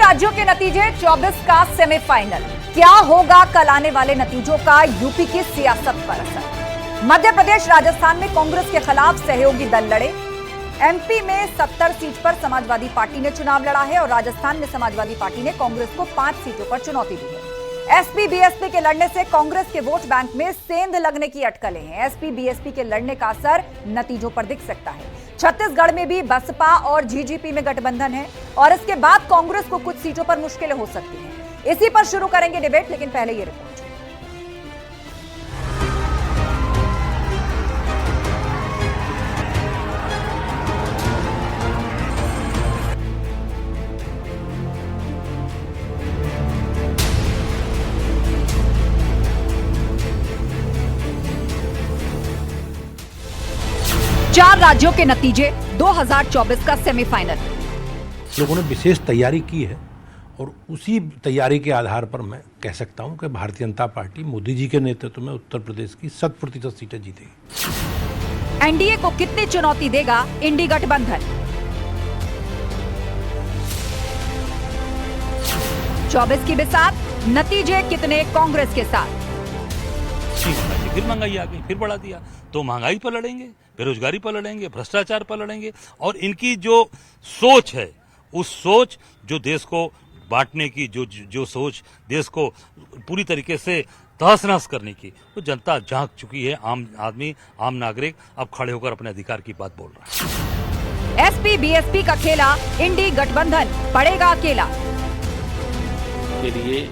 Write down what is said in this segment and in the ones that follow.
राज्यों के नतीजे 24 का सेमीफाइनल। क्या होगा कल आने वाले नतीजों का यूपी की सियासत पर असर? मध्य प्रदेश राजस्थान में कांग्रेस के खिलाफ सहयोगी दल लड़े। एमपी में 70 सीट पर समाजवादी पार्टी ने चुनाव लड़ा है और राजस्थान में समाजवादी पार्टी ने कांग्रेस को 5 सीटों पर चुनौती दी है। एसपी बीएसपी के लड़ने से कांग्रेस के वोट बैंक में सेंध लगने की अटकलें हैं। एसपी बीएसपी के लड़ने का असर नतीजों पर दिख सकता है। छत्तीसगढ़ में भी बसपा और जीजीपी में गठबंधन है और इसके बाद कांग्रेस को कुछ सीटों पर मुश्किलें हो सकती हैं। इसी पर शुरू करेंगे डिबेट, लेकिन पहले ये रिपोर्ट। चार राज्यों के नतीजे 2024 का सेमीफाइनल। लोगों ने विशेष तैयारी की है और उसी तैयारी के आधार पर मैं कह सकता हूं कि भारतीय जनता पार्टी मोदी जी के नेतृत्व में उत्तर प्रदेश की 100% सीटें जीतेगी। एनडीए को कितनी चुनौती देगा इंडी गठबंधन? 24 की बिसात, नतीजे कितने कांग्रेस के साथ? फिर महंगाई आ गई, फिर बढ़ा दिया, तो महंगाई पर लड़ेंगे, बेरोजगारी पर लड़ेंगे, भ्रष्टाचार पर लड़ेंगे। और इनकी जो सोच है, उस सोच जो देश को बांटने की, जो सोच देश को पूरी तरीके से तहस नहस करने की, वो जनता झांक चुकी है। आम आदमी, आम नागरिक अब खड़े होकर अपने अधिकार की बात बोल रहा है। एसपी बीएसपी का खेला, इंडी गठबंधन पड़ेगा अकेला। के लिए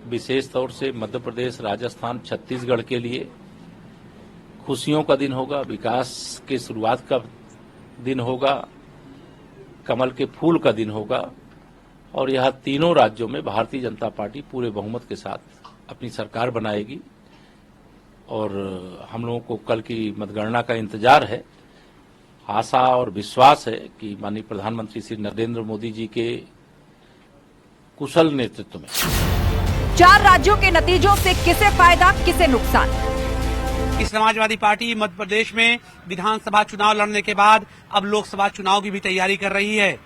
विशेष तौर से मध्य प्रदेश, राजस्थान, छत्तीसगढ़ के लिए खुशियों का दिन होगा, विकास के शुरुआत का दिन होगा, कमल के फूल का दिन होगा और यह तीनों राज्यों में भारतीय जनता पार्टी पूरे बहुमत के साथ अपनी सरकार बनाएगी। और हम लोगों को कल की मतगणना का इंतजार है। आशा और विश्वास है कि माननीय प्रधानमंत्री श्री नरेंद्र मोदी जी के कुशल नेतृत्व में 4 राज्यों के नतीजों से किसे फायदा, किसे नुकसान? समाजवादी पार्टी मध्य प्रदेश में विधानसभा चुनाव लड़ने के बाद अब लोकसभा चुनाव की भी तैयारी कर रही है।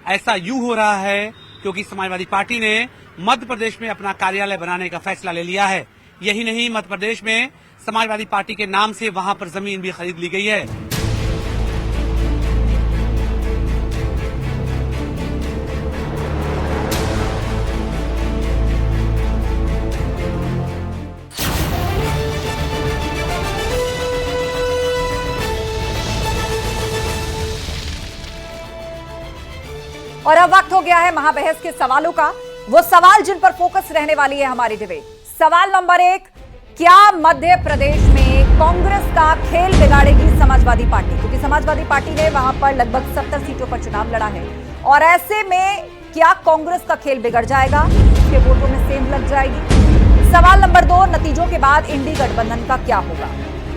ऐसा यूं हो रहा है क्योंकि समाजवादी पार्टी ने मध्य प्रदेश में अपना कार्यालय बनाने का फैसला ले लिया है। यही नहीं, मध्य प्रदेश में समाजवादी पार्टी के नाम से वहां पर जमीन भी खरीद ली गई है। और अब वक्त हो गया है महाबहस के सवालों का, वो सवाल जिन पर फोकस रहने वाली है हमारी डिबेट। सवाल नंबर 1, क्या मध्य प्रदेश में कांग्रेस का खेल बिगाड़ेगी समाजवादी पार्टी? क्योंकि समाजवादी पार्टी ने वहां पर लगभग 70 सीटों पर चुनाव लड़ा है और ऐसे में क्या कांग्रेस का खेल बिगड़ जाएगा, उसके वोटों में सेंध लग जाएगी? सवाल नंबर 2, नतीजों के बाद इंडी गठबंधन का क्या होगा?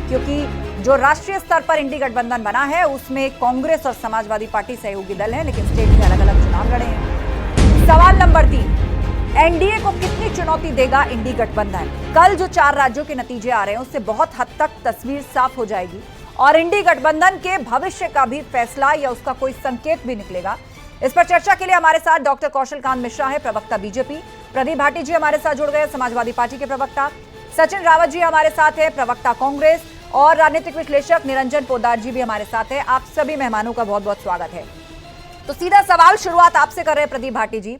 क्योंकि जो राष्ट्रीय स्तर पर इंडी गठबंधन बना है उसमें कांग्रेस और समाजवादी पार्टी सहयोगी दल है, लेकिन स्टेट में अलग अलग चुनाव लड़े हैं। सवाल नंबर 3, एनडीए को कितनी चुनौती देगा इंडी गठबंधन? कल जो 4 राज्यों के नतीजे आ रहे हैं उससे बहुत हद तक तस्वीर साफ हो जाएगी और इंडी गठबंधन के भविष्य का भी फैसला या उसका कोई संकेत भी निकलेगा। इस पर चर्चा के लिए हमारे साथ डॉक्टर कौशल कांत मिश्रा है, प्रवक्ता बीजेपी। प्रदीप भाटी जी हमारे साथ जुड़ गए, समाजवादी पार्टी के प्रवक्ता। सचिन रावत जी हमारे साथ है, प्रवक्ता कांग्रेस। और राजनीतिक विश्लेषक निरंजन पोद्दार जी भी हमारे साथ हैं। आप सभी मेहमानों का बहुत बहुत स्वागत है। तो सीधा सवाल शुरुआत आपसे कर रहे हैं प्रदीप भाटी जी।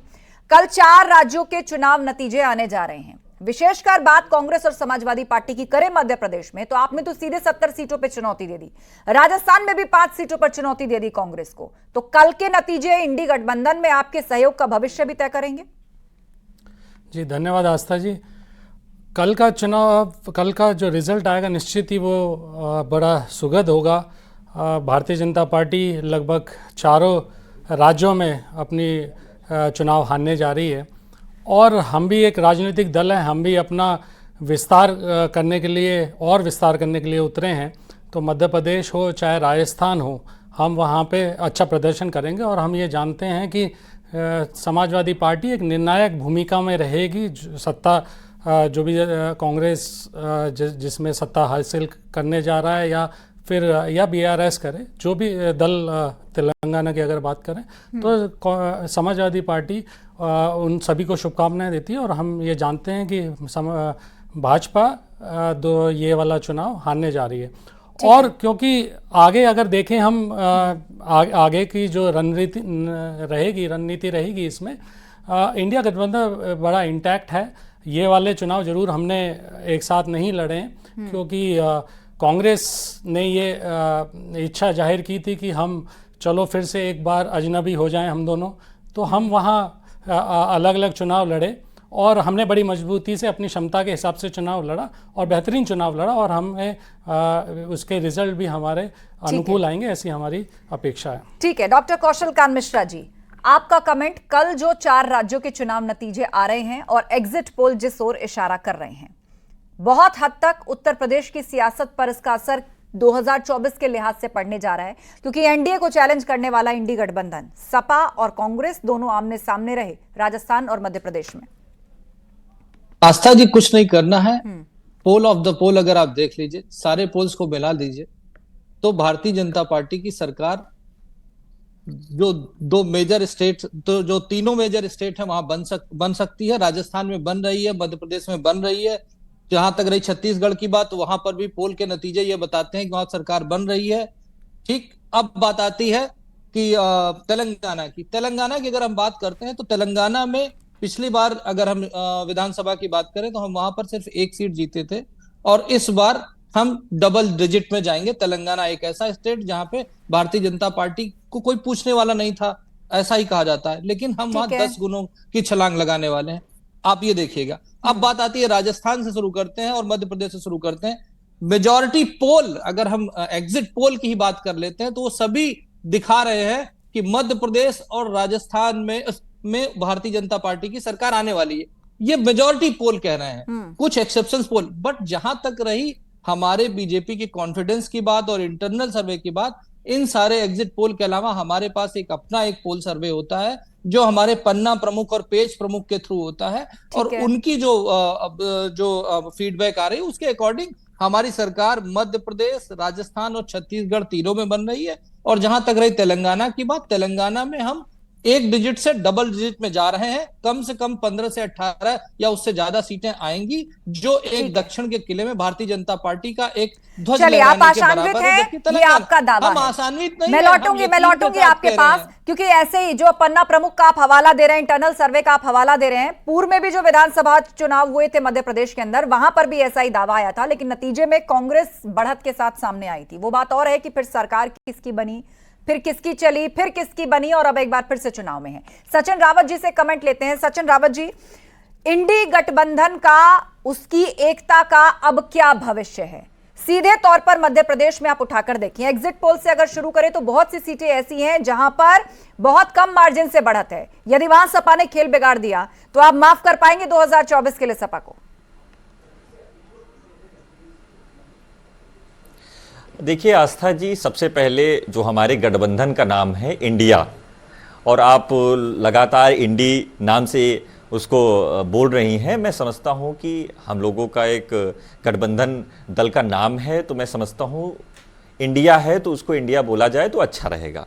कल 4 राज्यों के चुनाव नतीजे आने जा रहे हैं, विशेषकर बात कांग्रेस और समाजवादी पार्टी की करें मध्य प्रदेश में, तो आपने तो सीधे 70 सीटों पर चुनौती दे दी, राजस्थान में भी 5 सीटों पर चुनौती दे दी कांग्रेस को। तो कल के नतीजे इंडी गठबंधन में आपके सहयोग का भविष्य भी तय करेंगे? जी धन्यवाद आस्था जी। कल का चुनाव, कल का जो रिजल्ट आएगा निश्चित ही वो बड़ा सुखद होगा। भारतीय जनता पार्टी लगभग 4 राज्यों में अपनी चुनाव हारने जा रही है और हम भी एक राजनीतिक दल है, हम भी अपना विस्तार करने के लिए उतरे हैं। तो मध्य प्रदेश हो चाहे राजस्थान हो, हम वहाँ पे अच्छा प्रदर्शन करेंगे और हम ये जानते हैं कि समाजवादी पार्टी एक निर्णायक भूमिका में रहेगी। सत्ता जो भी कांग्रेस जिसमें सत्ता हासिल करने जा रहा है या फिर या बीआरएस करे, जो भी दल तेलंगाना की अगर बात करें तो समाजवादी पार्टी उन सभी को शुभकामनाएं देती है और हम ये जानते हैं कि भाजपा ये वाला चुनाव हारने जा रही है। और क्योंकि आगे अगर देखें हम आगे की जो रणनीति रहेगी इसमें इंडिया गठबंधन बड़ा इंटैक्ट है। ये वाले चुनाव जरूर हमने एक साथ नहीं लड़े हैं क्योंकि कांग्रेस ने ये इच्छा जाहिर की थी कि हम चलो फिर से एक बार अजनबी हो जाएं हम दोनों, तो हम वहाँ अलग अलग चुनाव लड़े और हमने बड़ी मजबूती से अपनी क्षमता के हिसाब से चुनाव लड़ा और बेहतरीन चुनाव लड़ा और हमें उसके रिजल्ट भी हमारे अनुकूल आएंगे, ऐसी हमारी अपेक्षा है। ठीक है, डॉक्टर कौशल कांत मिश्रा जी, आपका कमेंट, कल जो 4 राज्यों के चुनाव नतीजे आ रहे हैं और एग्जिट पोल जिस ओर इशारा कर रहे हैं, बहुत हद तक उत्तर प्रदेश की सियासत पर इसका असर 2024 के लिहाज से पड़ने जा रहा है क्योंकि एनडीए को चैलेंज करने वाला इंडी गठबंधन सपा और कांग्रेस दोनों आमने सामने रहे राजस्थान और मध्य प्रदेश में। आस्था जी, कुछ नहीं करना है। पोल ऑफ द पोल अगर आप देख लीजिए, सारे पोल्स को मिला दीजिए तो भारतीय जनता पार्टी की सरकार जो 2 मेजर स्टेट, तो जो 3 मेजर स्टेट है वहां बन सकती है। राजस्थान में बन रही है, मध्य प्रदेश में बन रही है। जहां तक रही छत्तीसगढ़ की बात, तो वहां पर भी पोल के नतीजे ये बताते हैं कि वहां सरकार बन रही है। ठीक, अब बात आती है कि तेलंगाना की अगर हम बात करते हैं तो तेलंगाना में पिछली बार अगर हम विधानसभा की बात करें तो हम वहां पर सिर्फ 1 सीट जीते थे और इस बार हम डबल डिजिट में जाएंगे। तेलंगाना एक ऐसा स्टेट जहां पे भारतीय जनता पार्टी को कोई पूछने वाला नहीं था, ऐसा ही कहा जाता है, लेकिन हम वहां 10 गुणों की छलांग लगाने वाले हैं, आप ये देखिएगा। अब बात आती है राजस्थान से शुरू करते हैं और मध्य प्रदेश से शुरू करते हैं। मेजॉरिटी पोल, अगर हम एग्जिट पोल की ही बात कर लेते हैं तो वो सभी दिखा रहे हैं कि मध्य प्रदेश और राजस्थान में भारतीय जनता पार्टी की सरकार आने वाली है। ये मेजॉरिटी पोल कह रहे हैं, कुछ एक्सेप्शंस पोल। बट जहां तक रही हमारे बीजेपी के कॉन्फिडेंस की बात और इंटरनल सर्वे की बात, इन सारे एग्जिट पोल के अलावा हमारे पास एक अपना एक पोल सर्वे होता है जो हमारे पन्ना प्रमुख और पेज प्रमुख के थ्रू होता है और उनकी जो फीडबैक आ रही है उसके अकॉर्डिंग हमारी सरकार मध्य प्रदेश, राजस्थान और छत्तीसगढ़ तीनों में बन रही है। और जहां तक रही तेलंगाना की बात, तेलंगाना में हम 1 डिजिट से डबल डिजिट में जा रहे हैं। कम से कम 15 से 18 या उससे ज्यादा सीटें आएंगी, जो एक दक्षिण के किले में भारतीय जनता पार्टी का एक ध्वज लहराने के बराबर है। ये आपका दावा हम है। आसान्वित नहीं, मैं लौटूंगी आपके पास, क्योंकि ऐसे ही जो पन्ना प्रमुख का आप हवाला दे रहे हैं, इंटरनल सर्वे का आप हवाला दे रहे हैं, पूर्व में भी जो विधानसभा चुनाव हुए थे मध्य प्रदेश के अंदर, वहां पर भी ऐसा ही दावा आया था, लेकिन नतीजे में कांग्रेस बढ़त के साथ सामने आई थी। वो बात और है कि फिर सरकार किसकी बनी, फिर किसकी चली, फिर किसकी बनी, और अब एक बार फिर से चुनाव में है। सचिन रावत जी से कमेंट लेते हैं। सचिन रावत जी, इंडी गठबंधन का, उसकी एकता का अब क्या भविष्य है? सीधे तौर पर मध्य प्रदेश में आप उठाकर देखिए, एग्जिट पोल से अगर शुरू करें तो बहुत सी सीटें ऐसी हैं जहां पर बहुत कम मार्जिन से बढ़त है। यदि वहां सपा ने खेल बिगाड़ दिया तो आप माफ कर पाएंगे 2024 के लिए सपा को? देखिए आस्था जी, सबसे पहले जो हमारे गठबंधन का नाम है इंडिया, और आप लगातार इंडी नाम से उसको बोल रही हैं, मैं समझता हूं कि हम लोगों का एक गठबंधन दल का नाम है, तो मैं समझता हूं इंडिया है तो उसको इंडिया बोला जाए तो अच्छा रहेगा।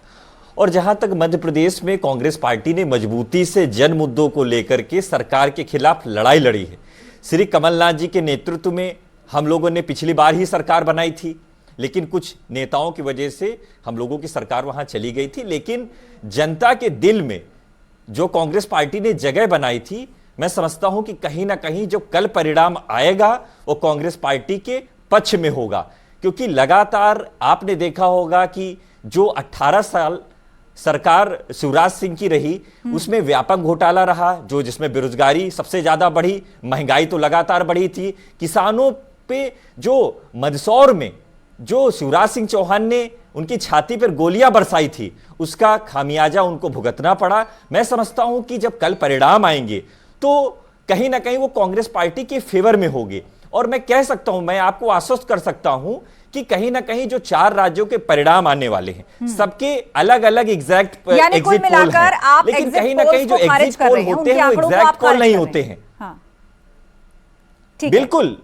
और जहां तक मध्य प्रदेश में कांग्रेस पार्टी ने मजबूती से जन मुद्दों को लेकर के सरकार के खिलाफ लड़ाई लड़ी है। श्री कमलनाथ जी के नेतृत्व में हम लोगों ने पिछली बार ही सरकार बनाई थी, लेकिन कुछ नेताओं की वजह से हम लोगों की सरकार वहां चली गई थी, लेकिन जनता के दिल में जो कांग्रेस पार्टी ने जगह बनाई थी, मैं समझता हूं कि कहीं ना कहीं जो कल परिणाम आएगा वो कांग्रेस पार्टी के पक्ष में होगा। क्योंकि लगातार आपने देखा होगा कि जो 18 साल सरकार शिवराज सिंह की रही, उसमें व्यापक घोटाला रहा, जो जिसमें बेरोजगारी सबसे ज्यादा बढ़ी, महंगाई तो लगातार बढ़ी थी, किसानों पे जो मंदसौर में जो शिवराज सिंह चौहान ने उनकी छाती पर गोलियां बरसाई थी, उसका खामियाजा उनको भुगतना पड़ा। मैं समझता हूं कि जब कल परिणाम आएंगे तो कहीं ना कहीं वो कांग्रेस पार्टी के फेवर में होंगे। और मैं कह सकता हूं, मैं आपको आश्वस्त कर सकता हूं कि कहीं ना कहीं जो 4 राज्यों के परिणाम आने वाले हैं, सबके अलग अलग एग्जैक्ट एग्जिट पोल हैं, लेकिन कहीं ना कहीं जो एग्जिट पोल होते हैं वो एग्जैक्ट पोल नहीं होते हैं। बिल्कुल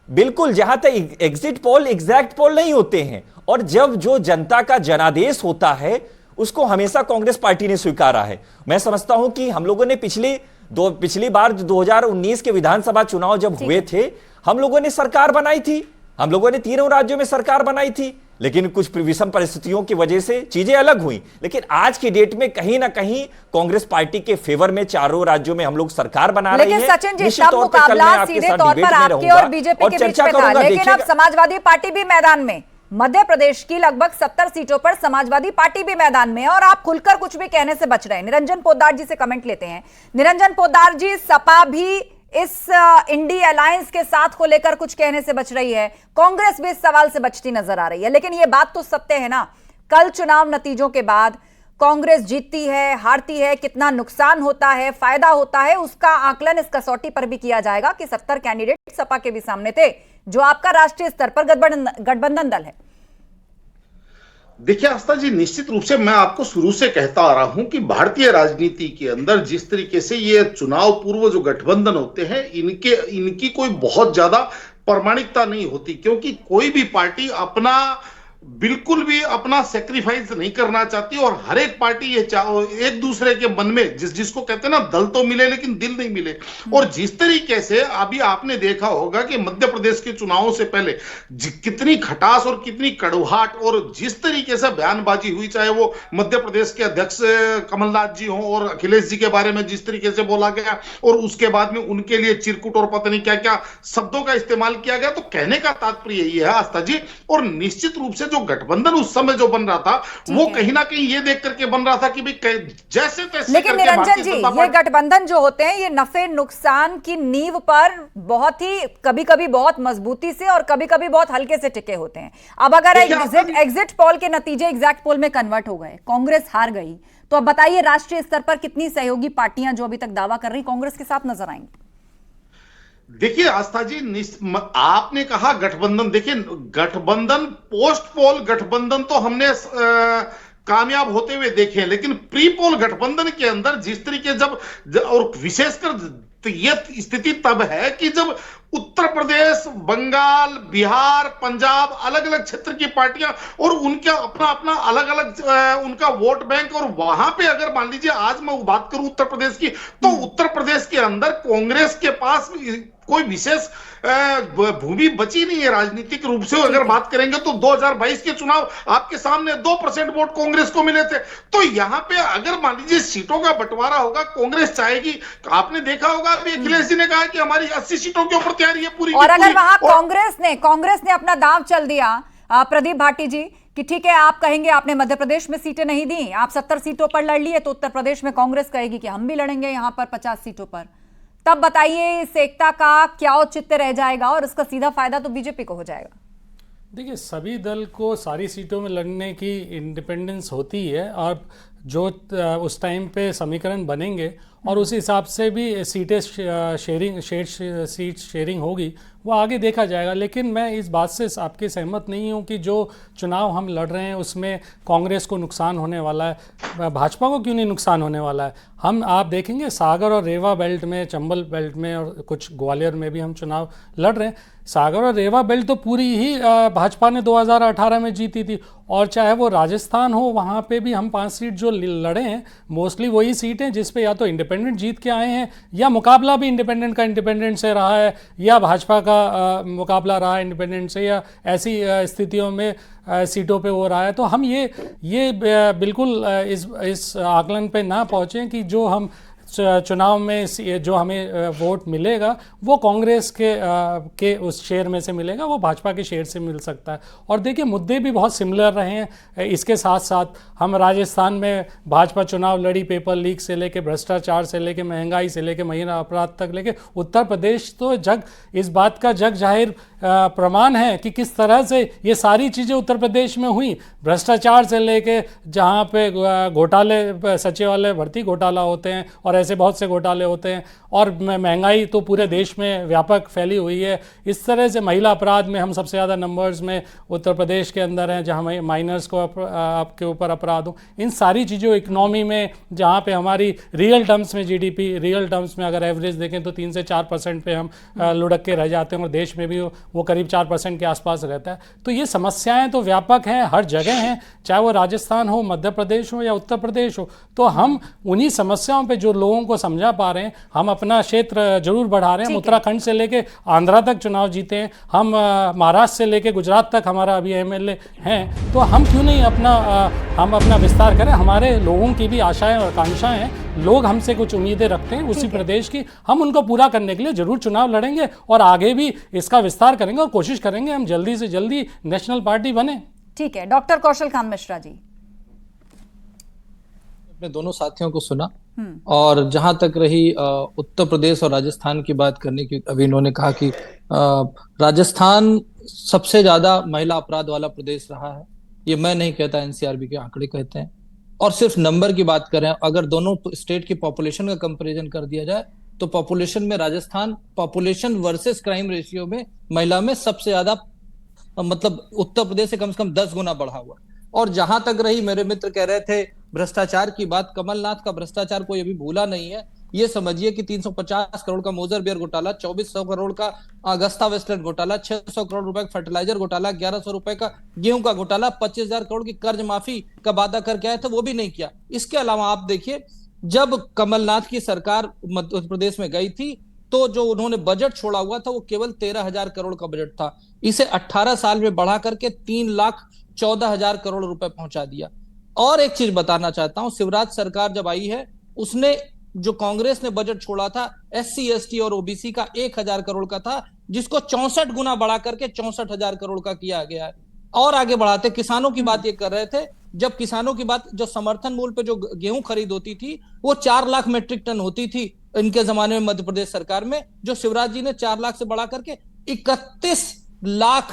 बिल्कुल, जहां तक एग्जिट पोल एग्जैक्ट पोल नहीं होते हैं, और जब जो जनता का जनादेश होता है उसको हमेशा कांग्रेस पार्टी ने स्वीकारा है। मैं समझता हूं कि हम लोगों ने पिछली बार 2019 के विधानसभा चुनाव जब हुए थे, हम लोगों ने सरकार बनाई थी, हम लोगों ने तीनों राज्यों में सरकार बनाई थी, लेकिन कुछ विषम परिस्थितियों की वजह से चीजें अलग हुई। लेकिन आज की डेट में कहीं ना कहीं कांग्रेस पार्टी के फेवर में चारों राज्यों में हम लोग सरकार बना रहे हैं। लेकिन सचिन जी, तब मुकाबला सीधे तौर पर आपके और बीजेपी के बीच में था, लेकिन अब समाजवादी पार्टी भी मैदान में, मध्य प्रदेश की लगभग 70 सीटों पर समाजवादी पार्टी भी मैदान में है, और आप खुलकर कुछ भी कहने से बच रहे हैं। निरंजन पोद्दार जी से कमेंट लेते हैं। निरंजन पोद्दार जी, सपा भी इस इंडी अलायंस के साथ को लेकर कुछ कहने से बच रही है, कांग्रेस भी इस सवाल से बचती नजर आ रही है, लेकिन यह बात तो सत्य है ना, कल चुनाव नतीजों के बाद कांग्रेस जीतती है, हारती है, कितना नुकसान होता है, फायदा होता है, उसका आकलन इस कसौटी पर भी किया जाएगा कि 70 कैंडिडेट सपा के भी सामने थे, जो आपका राष्ट्रीय स्तर पर गठबंधन दल है। देखिए आस्था जी, निश्चित रूप से मैं आपको शुरू से कहता आ रहा हूं कि भारतीय राजनीति के अंदर जिस तरीके से ये चुनाव पूर्व जो गठबंधन होते हैं, इनकी कोई बहुत ज्यादा प्रामाणिकता नहीं होती, क्योंकि कोई भी पार्टी बिल्कुल भी अपना सेक्रीफाइस नहीं करना चाहती, और हर एक पार्टी ये एक दूसरे के मन में जिसको कहते हैं ना, दल तो मिले लेकिन दिल नहीं मिले। और जिस तरीके से अभी आपने देखा होगा कि मध्य प्रदेश के चुनावों से पहले कितनी खटास और कितनी कड़वाहट और जिस तरीके से बयानबाजी हुई, चाहे वो मध्य प्रदेश के अध्यक्ष कमलनाथ जी हों और अखिलेश जी के बारे में जिस तरीके से बोला गया, और उसके बाद में उनके लिए चिरकुट और पता नहीं क्या क्या शब्दों का इस्तेमाल किया गया। तो कहने का तात्पर्य यही है आस्था जी, और निश्चित रूप से जो गठबंधन उस समय जो बन रहा था, वो कहीं ना कहीं ये देख करके बन रहा था कि भाई जैसे तैसे। लेकिन निरंजन जी, ये गठबंधन जो होते हैं, ये नफे नुकसान की नींव पर बहुत ही कभी कभी बहुत मजबूती से और कभी कभी बहुत हल्के से टिके होते हैं। अब अगर एग्जिट पोल के नतीजे एग्जैक्ट पोल में कन्वर्ट हो गए, कांग्रेस हार गई, तो अब बताइए राष्ट्रीय स्तर पर कितनी सहयोगी पार्टियां जो अभी तक दावा कर रही कांग्रेस के साथ नजर आएंगी? देखिए आस्था जी, आपने कहा गठबंधन, देखिए गठबंधन, पोस्ट पोल गठबंधन तो हमने कामयाब होते हुए देखे, लेकिन प्री पोल गठबंधन के अंदर जिस तरीके और विशेषकर तो ये स्थिति तब है कि जब उत्तर प्रदेश, बंगाल, बिहार, पंजाब, अलग अलग क्षेत्र की पार्टियां और उनका अपना अपना अलग अलग उनका वोट बैंक, और वहां पे अगर मान लीजिए आज मैं बात करूं उत्तर प्रदेश की, तो उत्तर प्रदेश के अंदर कांग्रेस के पास कोई विशेष भूमि बची नहीं है राजनीतिक रूप से। अगर बात करेंगे तो 2022 के चुनाव आपके सामने 2% वोट कांग्रेस को मिले थे। तो यहां पे अगर मान लीजिए सीटों का बंटवारा होगा, कांग्रेस चाहेगी, आपने देखा होगा अभी अखिलेश जी ने कहा कि हमारी 80 सीटों के ऊपर तैयारी है पूरी। और अगर वहां कांग्रेस ने अपना दांव चल दिया, प्रदीप भाटी जी, कि ठीक है आप कहेंगे आपने मध्य प्रदेश में सीटें नहीं दी, आप 70 सीटों पर लड़ लिए, तो उत्तर प्रदेश में कांग्रेस कहेगी कि हम भी लड़ेंगे यहां पर 50 सीटों पर, तब बताइए इस एकता का क्या औचित्य रह जाएगा, और इसका सीधा फायदा तो बीजेपी को हो जाएगा। देखिए, सभी दल को सारी सीटों में लड़ने की इंडिपेंडेंस होती है, और जो उस टाइम पे समीकरण बनेंगे और उस हिसाब से भी सीटें सीट शेयरिंग होगी, वो आगे देखा जाएगा। लेकिन मैं इस बात से आपके सहमत नहीं हूँ कि जो चुनाव हम लड़ रहे हैं उसमें कांग्रेस को नुकसान होने वाला है, भाजपा को क्यों नहीं नुकसान होने वाला है। आप देखेंगे सागर और रेवा बेल्ट में, चंबल बेल्ट में और कुछ ग्वालियर में भी हम चुनाव लड़ रहे हैं। सागर और रेवा बेल्ट तो पूरी ही भाजपा ने 2018 में जीती थी, और चाहे वो राजस्थान हो, वहाँ पे भी हम 5 सीट जो लड़े हैं, मोस्टली वही सीटें जिस पे या तो इंडिपेंडेंट जीत के आए हैं, या मुकाबला भी इंडिपेंडेंट का इंडिपेंडेंट से रहा है, या भाजपा का मुकाबला रहा है इंडिपेंडेंट से, या ऐसी स्थितियों में सीटों पे वो रहा है। तो हम ये बिल्कुल इस आकलन पे ना पहुँचें कि जो हम चुनाव में जो हमें वोट मिलेगा वो कांग्रेस के उस शेयर में से मिलेगा, वो भाजपा के शेयर से मिल सकता है। और देखिए, मुद्दे भी बहुत सिमिलर रहे हैं। इसके साथ साथ हम राजस्थान में भाजपा चुनाव लड़ी, पेपर लीक से लेके भ्रष्टाचार से लेके महंगाई से लेके महिला अपराध तक लेके। उत्तर प्रदेश तो इस बात का जग जाहिर प्रमाण है कि किस तरह से ये सारी चीज़ें उत्तर प्रदेश में हुई, भ्रष्टाचार से लेके जहाँ पे घोटाले, सचिवालय भर्ती घोटाला होते हैं और ऐसे बहुत से घोटाले होते हैं, और महंगाई तो पूरे देश में व्यापक फैली हुई है। इस तरह से महिला अपराध में हम सबसे ज़्यादा नंबर्स में उत्तर प्रदेश के अंदर हैं, जहाँ माइनर्स को आपके ऊपर अपराध हो। इन सारी चीज़ों, इकनॉमी में जहाँ पे हमारी रियल टर्म्स में जीडीपी, रियल टर्म्स में अगर एवरेज देखें तो 3 से 4% पे हम लुढ़क के रह जाते हैं, और देश में भी वो करीब 4% के आसपास रहता है। तो ये समस्याएं तो व्यापक हैं, हर जगह हैं, चाहे वो राजस्थान हो, मध्य प्रदेश हो या उत्तर प्रदेश हो। तो हम उन्हीं समस्याओं पे जो लोगों को समझा पा रहे हैं, हम अपना क्षेत्र जरूर बढ़ा रहे हैं। हम उत्तराखंड से लेके आंध्रा तक चुनाव जीते हैं, हम महाराष्ट्र से लेके गुजरात तक हमारा अभी MLA हैं। तो हम क्यों नहीं हम अपना विस्तार करें। हमारे लोगों की भी आशाएं और आकांक्षाएं हैं, लोग हमसे कुछ उम्मीदें रखते हैं उसी प्रदेश की, हम उनको पूरा करने के लिए जरूर चुनाव लड़ेंगे और आगे भी इसका विस्तार करेंगे और कोशिश करेंगे हम जल्दी से जल्दी नेशनल पार्टी बने। ठीक है, डॉक्टर कौशल कांत मिश्रा जी। अपने दोनों साथियों को सुना और जहां तक रही उत्तर प्रदेश और राजस्थान की बात करने की, अभी इन्होंने कहा कि राजस्थान सबसे ज्यादा महिला अपराध वाला प्रदेश रहा है। ये मैं नहीं कहता, NCRB के आंकड़े कहते हैं। और सिर्फ नंबर की बात करें, अगर दोनों स्टेट की पॉपुलेशन का कंपैरिजन कर दिया जाए तो पॉपुलेशन में Rajasthan population versus crime ratio में महिला में सबसे ज्यादा, मतलब उत्तर प्रदेश से कम 10 गुना बढ़ा हुआ। और जहां तक रही, मेरे मित्र कह रहे थे भ्रष्टाचार की बात, कमलनाथ का भ्रष्टाचार कोई अभी भूला नहीं है। ये समझिए कि 350 करोड़ का मोजर बियर घोटाला, 2400 करोड़ का अगस्ता वेस्टलैंड घोटाला, 600 करोड़ रुपए का फर्टिलाइजर घोटाला, 1100 रुपए का गेहूं का घोटाला, 25,000 करोड़ की कर्ज माफी का वादा करके आए थे, वो भी नहीं किया। इसके अलावा आप देखिए, जब कमलनाथ की सरकार मध्य प्रदेश में गई थी तो जो उन्होंने बजट छोड़ा हुआ था वो केवल 13,000 करोड़ का बजट था। इसे 18 साल में बढ़ा करके 3,14,000 करोड़ रुपए पहुंचा दिया। और एक चीज बताना चाहता हूं, शिवराज सरकार जब आई है, उसने जो कांग्रेस ने बजट छोड़ा था SC ST और OBC का 1,000 करोड़ का था, जिसको 64 गुना बढ़ा करके 64,000 करोड़ का किया गया है। और आगे बढ़ाते, किसानों की बात ये कर रहे थे, जब किसानों की बात, जो समर्थन मूल्य पे जो गेहूं खरीद होती थी वो 4 लाख मीट्रिक टन होती थी इनके जमाने में मध्य प्रदेश सरकार में, जो शिवराज जी ने 4 लाख से बढ़ा करके 31 लाख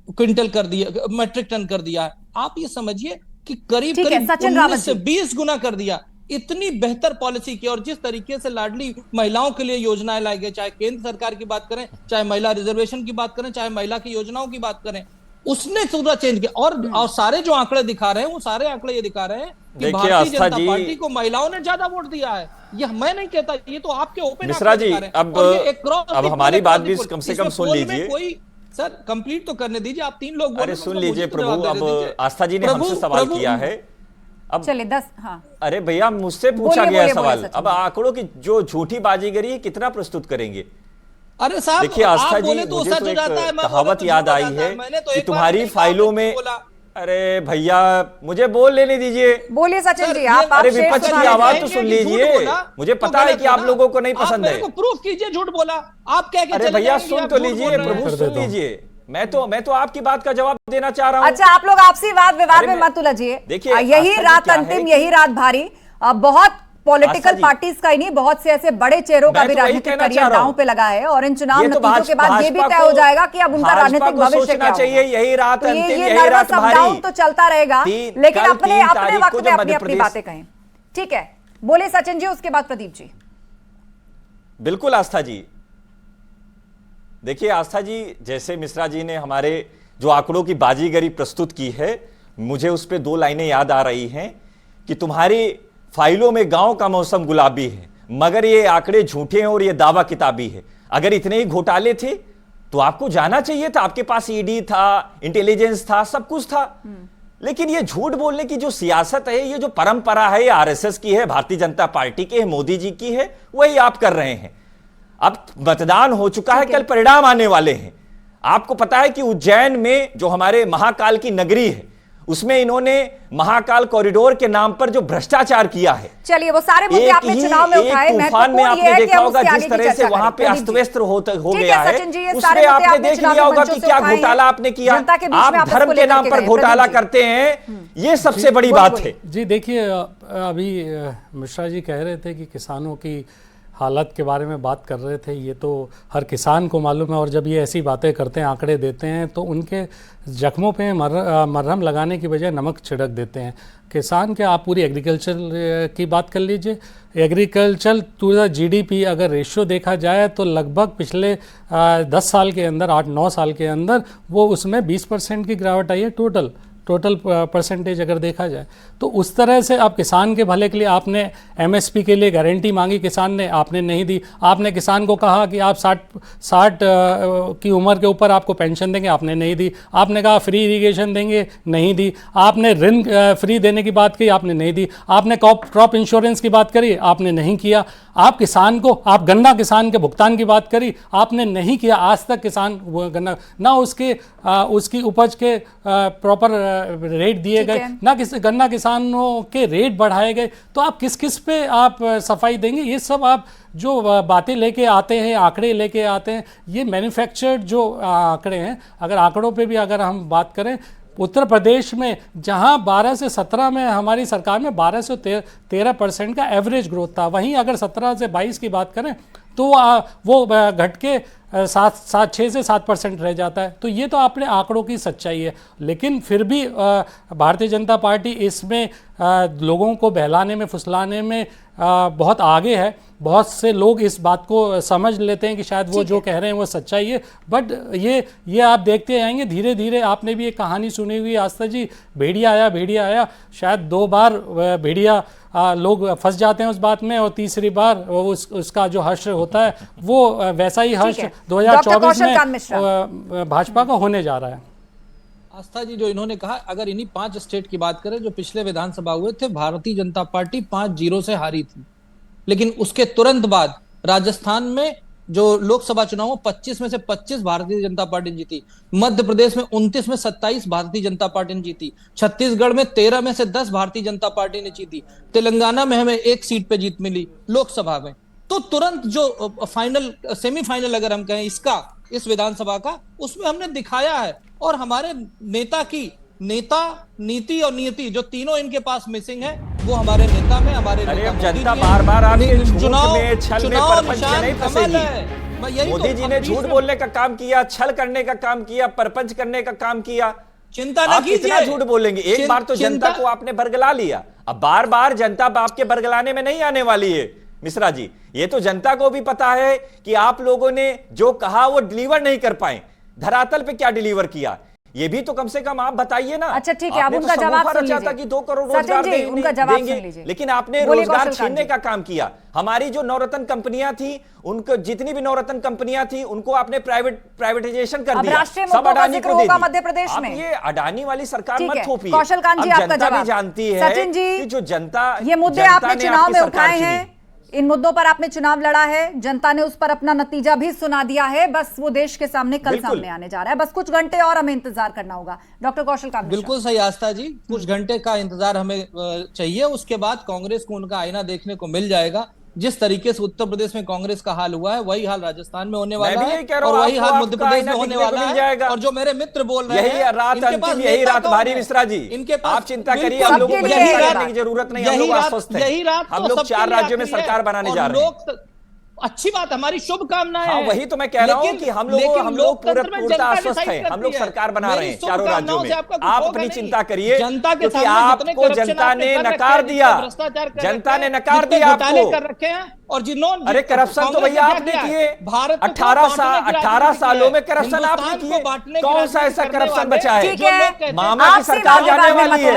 क्विंटल कर दिया, मीट्रिक टन कर दिया है। आप ये समझिए कि करीब 19 से 20 गुना कर दिया। इतनी बेहतर पॉलिसी की, और जिस तरीके से लाडली महिलाओं के लिए योजनाएं लाई गई, चाहे केंद्र सरकार की बात करें, चाहे महिला रिजर्वेशन की बात करें, चाहे महिला की योजनाओं की बात करें, उसने पूरा चेंज किया। और सारे जो आंकड़े दिखा रहे हैं, वो सारे आंकड़े ये दिखा रहे हैं कि भारतीय जनता पार्टी को महिलाओं ने ज्यादा वोट दिया है। ये मैं नहीं कहता, ये तो आपके ओपन मिश्रा जी, अब हमारी बात भी कम से कम सुन लीजिए। कोई सर कंप्लीट तो करने दीजिए, आप 3 लोग अरे सुन लीजिए प्रभु, अब आस्था जी ने हमसे सवाल किया है। अब चलिए 10, हाँ अरे भैया, मुझसे पूछा गया सवाल, अब आंकड़ों की जो झूठी बाजीगरी है कितना प्रस्तुत करेंगे। अरे साहब, देखिए आस्था जी, मुझे तो एक कहावत याद आई है कि तुम्हारी फाइलों में, अरे भैया मुझे बोल लेने दीजिए। बोलिए सचिन जी, आप अरे विपक्ष की आवाज तो सुन लीजिए। मुझे पता है कि आप लोगों को नहीं पसंद है। प्रूफ कीजिए, झूठ बोला आप क्या। अरे भैया सुन तो लीजिए, प्रभु सुन लीजिए। मैं तो आपकी बात का जवाब देना चाह रहा हूं। अच्छा, आप लोग आपसी वाद विवाद में मत उलझिए। देखिए, यही रात अंतिम, यही रात भारी। बहुत पॉलिटिकल पार्टीज का ही नहीं, बहुत से ऐसे बड़े चेहरों का भी राजनीतिक करियर दांव पे लगा है, और इन चुनाव नतीजों के बाद ये भी तय हो जाएगा कि अब उनका राजनीतिक भविष्य क्या होगा। यही रात अंतिम, यही रात भारी तो चलता रहेगा, लेकिन अपने वक्त में अपनी अपनी बातें कहें। ठीक है, बोले सचिन जी, उसके बाद प्रदीप जी। बिल्कुल आस्था जी, देखिए आस्था जी, जैसे मिश्रा जी ने हमारे जो आंकड़ों की बाजीगरी प्रस्तुत की है, मुझे उस पर 2 लाइनें याद आ रही हैं कि तुम्हारी फाइलों में गांव का मौसम गुलाबी है, मगर ये आंकड़े झूठे हैं और ये दावा किताबी है। अगर इतने ही घोटाले थे तो आपको जाना चाहिए था, आपके पास ईडी था, इंटेलिजेंस था, सब कुछ था। लेकिन ये झूठ बोलने की जो सियासत है, ये जो परंपरा है, आरएसएस की है, भारतीय जनता पार्टी की है, मोदी जी की है, वही आप कर रहे हैं। अब मतदान हो चुका है, कल परिणाम आने वाले हैं। आपको पता है कि उज्जैन में जो हमारे महाकाल की नगरी है, उसमें इन्होंने महाकाल कॉरिडोर के नाम पर जो भ्रष्टाचार किया है। चलिए, वो सारे मुद्दे आपने चुनाव में उठाए। तूफान में आपने देखा होगा जिस तरह से वहां पे अस्त व्यस्त हो गया है, उसमें आपने देख लिया होगा कि क्या घोटाला आपने किया। आप धर्म के नाम पर घोटाला करते हैं, ये सबसे बड़ी बात है। जी देखिए, अभी मिश्रा जी कह रहे थे कि किसानों की हालत के बारे में बात कर रहे थे, ये तो हर किसान को मालूम है। और जब ये ऐसी बातें करते हैं, आंकड़े देते हैं, तो उनके जख्मों पे मरहम लगाने की बजाय नमक छिड़क देते हैं। किसान के, आप पूरी एग्रीकल्चर की बात कर लीजिए, एग्रीकल्चर टू द GDP अगर रेशियो देखा जाए तो लगभग पिछले 10 साल के अंदर, 8-9 साल के अंदर वो उसमें 20% की गिरावट आई है टोटल। टोटल परसेंटेज अगर देखा जाए। तो उस तरह से आप किसान के भले के लिए आपने एमएसपी के लिए गारंटी मांगी, किसान ने, आपने नहीं दी। आपने किसान को कहा कि आप 60 की उम्र के ऊपर आपको पेंशन देंगे, आपने नहीं दी। आपने कहा फ्री इरीगेशन देंगे, नहीं दी। आपने ऋण फ्री देने की बात की, आपने नहीं दी। आपने क्रॉप इंश्योरेंस की बात करी, आपने नहीं किया। आप किसान को, आप गन्ना किसान के भुगतान की बात करी, आपने नहीं किया। आज तक किसान गन्ना ना उसकी उपज के प्रॉपर रेट दिए गए, ना गन्ना किसानों के रेट बढ़ाए गए। तो आप किस पे आप सफाई देंगे? ये सब आप जो बातें लेके आते हैं, आंकड़े लेके आते हैं, ये मैन्युफैक्चर्ड जो आंकड़े हैं। अगर आंकड़ों पे भी अगर हम बात करें, उत्तर प्रदेश में जहां 12 से 17 में हमारी सरकार में 12 से 13% का एवरेज ग्रोथ था, वहीं अगर 17 से 22 की बात करें तो वो घट के 6 से 7% रह जाता है। तो ये तो अपने आंकड़ों की सच्चाई है। लेकिन फिर भी भारतीय जनता पार्टी इसमें लोगों को बहलाने में, फुसलाने में बहुत आगे है। बहुत से लोग इस बात को समझ लेते हैं कि शायद वो जो कह रहे हैं वो सच्चाई है, बट ये आप देखते आएंगे धीरे धीरे। आपने भी एक कहानी सुनी हुई आस्था जी, भेड़िया आया, शायद 2 बार भेड़िया लोग फंस जाते हैं उस बात में, और तीसरी बार उसका जो हर्ष होता है वो वैसा ही हर्ष 2024 में भाजपा का होने जा रहा है। आस्था जी, जो इन्होंने कहा, अगर इन्हीं 5 स्टेट की बात करें जो पिछले विधानसभा हुए थे, भारतीय जनता पार्टी 5-0 से हारी थी। लेकिन उसके तुरंत बाद राजस्थान में जो लोकसभा चुनाव 25 में से 25 भारतीय जनता पार्टी ने जीती, मध्य प्रदेश में 29 में 27 भारतीय जनता पार्टी ने जीती, छत्तीसगढ़ में 13 में से 10 भारतीय जनता पार्टी ने जीती, तेलंगाना में हमें 1 सीट पे जीत मिली लोकसभा में। तो तुरंत जो फाइनल, सेमीफाइनल अगर हम कहें इस विधानसभा का, उसमें हमने दिखाया है। और हमारे नेता की नीति और नियति, जो तीनों इनके पास मिसिंग है, वो हमारे नेता में, हमारे जनता बार-बार आपके झूठ में, छल में, परपंच में नहीं फंसेगी। मोदी जी ने झूठ बोलने का काम किया, छल करने का काम किया, परपंच करने का काम किया। चिंता ना कीजिए, कितना झूठ बोलेंगे? एक बार तो जनता को आपने बरगला लिया, अब बार-बार जनता आपके बरगलाने में नहीं आने वाली है मिश्रा जी। ये तो जनता को भी पता है कि आप लोगों ने जो कहा वो डिलीवर नहीं कर पाए। धरातल पे क्या डिलीवर किया, ये भी तो कम से कम आप बताइए ना। अच्छा ठीक है, अब उनका जवाब सुन लीजिए कि 2 करोड़ रोजगार देंगे, लेकिन आपने रोजगार छीनने का काम किया। हमारी जो नवरत्न कंपनियां थी, उनको जितनी भी नवरत्न कंपनियां थी, उनको आपने प्राइवेटाइजेशन कर दिया, सब अडानी को दे दी। मध्य प्रदेश में ये अडानी वाली सरकार मत थोपिए। कौशल कांत जी, आपका जवाब जानती है कि जो जनता, ये मुद्दे आपने चुनाव में उठाए हैं, इन मुद्दों पर आपने चुनाव लड़ा है, जनता ने उस पर अपना नतीजा भी सुना दिया है। बस वो देश के सामने कल सामने आने जा रहा है। बस कुछ घंटे और हमें इंतजार करना होगा। डॉक्टर कौशल कांत, बिल्कुल सही आस्था जी, कुछ घंटे का इंतजार हमें चाहिए। उसके बाद कांग्रेस को उनका आईना देखने को मिल जाएगा। जिस तरीके से उत्तर प्रदेश में कांग्रेस का हाल हुआ है, वही हाल राजस्थान में होने वाला है, और वही हाल मध्य प्रदेश में होने वाला है। और जो मेरे मित्र बोल रहे हैं, यही रात भारी मिश्रा जी, इनके पास, आप चिंता करिए, हम लोगों को चिंता करने की जरूरत नहीं, हम लोग आश्वस्त हैं। यही रात हम लोग 4 राज्यों में सरकार बनाने जा रहे हैं। अच्छी बात, हमारी शुभकामनाएं हैं। वही तो मैं कह रहा हूं कि हम लोग पूरा आश्वस्त हैं, हम लोग सरकार बना रहे हैं 4 राज्यों में। आप अपनी चिंता करिए, क्योंकि आपको जनता ने नकार दिया, जनता ने नकार दिया आपको। और जिन्होंने, अरे करप्शन तो भैया आपने किए, 18 सालों में करप्शन आपने किए, कौन सा ऐसा करप्शन बचा है? मामा की सरकार जाने वाली है,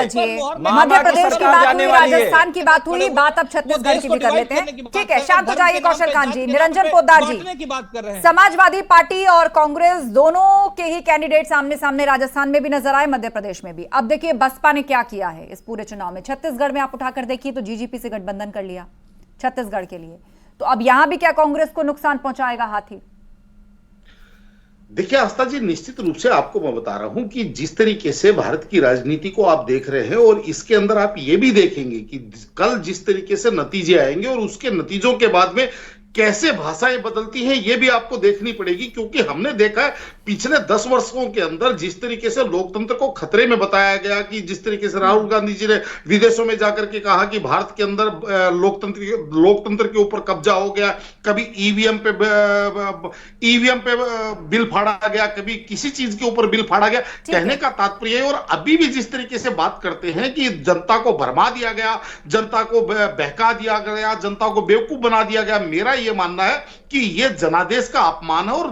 मध्य प्रदेश की बात हुई, राजस्थान की बात हुई, बात अब छत्तीसगढ़ की भी कर लेते हैं। ठीक है, शांत हो जाइए कौशल कांत जी। निरंजन पोद्दार जी, समाजवादी पार्टी और कांग्रेस दोनों के ही कैंडिडेट सामने सामने राजस्थान में भी नजर आए, मध्य प्रदेश में भी। अब देखिए बसपा ने क्या किया है इस पूरे चुनाव में। छत्तीसगढ़ में आप उठाकर देखिए तो जीजीपी से गठबंधन कर लिया छत्तीसगढ़ के लिए, तो अब यहां भी क्या कांग्रेस को नुकसान पहुंचाएगा हाथी? देखिए आस्था जी, निश्चित रूप से आपको मैं बता रहा हूं कि जिस तरीके से भारत की राजनीति को आप देख रहे हैं, और इसके अंदर आप ये भी देखेंगे कि कल जिस तरीके से नतीजे आएंगे और उसके नतीजों के बाद में कैसे भाषाएं बदलती हैं, ये भी आपको देखनी पड़ेगी। क्योंकि हमने देखा है पिछले 10 वर्षों के अंदर जिस तरीके से लोकतंत्र को खतरे में बताया गया, कि जिस तरीके से राहुल गांधी जी ने विदेशों में जाकर के कहा कि भारत के अंदर लोकतंत्र के ऊपर कब्जा हो गया, कभी ईवीएम पे बिल फाड़ा गया, कभी किसी चीज के ऊपर बिल फाड़ा गया। कहने का तात्पर्य है, और अभी भी जिस तरीके से बात करते हैं कि जनता को भरमा दिया गया, जनता को बहका दिया गया, जनता को बेवकूफ बना दिया गया, मेरा ये मानना है कि ये जनादेश का अपमान है। और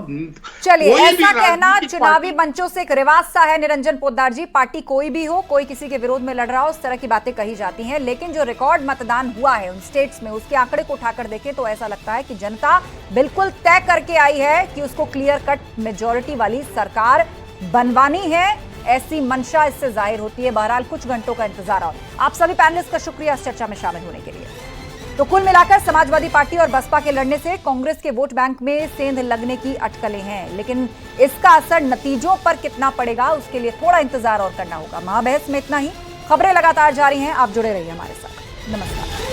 चलिए, ऐसा कहना राजनीतिक चुनावी पार्टी- मंचों से एक रिवाज सा है निरंजन पोद्दार जी। पार्टी कोई भी हो, कोई किसी के विरोध में लड़ रहा हो, उस तरह की बातें कही जाती हैं, लेकिन जो रिकॉर्ड मतदान हुआ है उन स्टेट्स में, उसके आंकड़े को उठाकर देखें तो ऐसा लगता है कि जनता बिल्कुल तय करके आई है कि उसको क्लियर कट मेजॉरिटी वाली सरकार बनवानी है। ऐसी मंशा इससे जाहिर होती है। बहरहाल कुछ घंटों का इंतजार। और आप सभी पैनलिस्ट का शुक्रिया इस चर्चा में शामिल होने के लिए। तो कुल मिलाकर समाजवादी पार्टी और बसपा के लड़ने से कांग्रेस के वोट बैंक में सेंध लगने की अटकलें हैं, लेकिन इसका असर नतीजों पर कितना पड़ेगा उसके लिए थोड़ा इंतजार और करना होगा। महाबहस में इतना ही। खबरें लगातार जारी हैं, आप जुड़े रहिए हमारे साथ। नमस्कार।